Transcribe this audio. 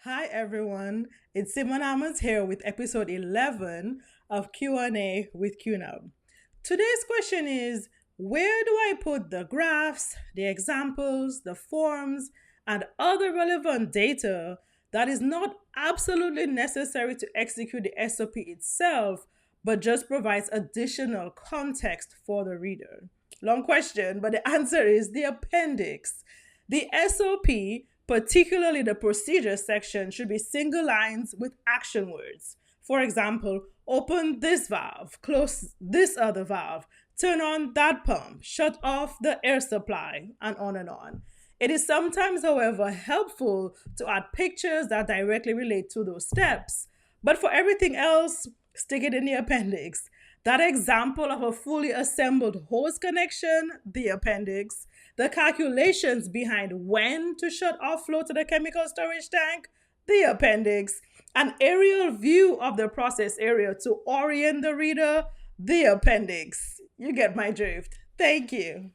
Hi everyone, it's Simon Amos here with episode 11 of Q&A with QuneUp. Today's question is, where do I put the graphs, the examples, the forms, and other relevant data that is not absolutely necessary to execute the SOP itself, but just provides additional context for the reader? Long question, but the answer is the appendix. The SOP, particularly the procedure section, should be single lines with action words. For example, open this valve, close this other valve, turn on that pump, shut off the air supply, and on and on. It is sometimes, however, helpful to add pictures that directly relate to those steps. But for everything else, stick it in the appendix. That example of a fully assembled hose connection, the appendix. The calculations behind when to shut off flow to the chemical storage tank, the appendix. An aerial view of the process area to orient the reader, the appendix. You get my drift. Thank you.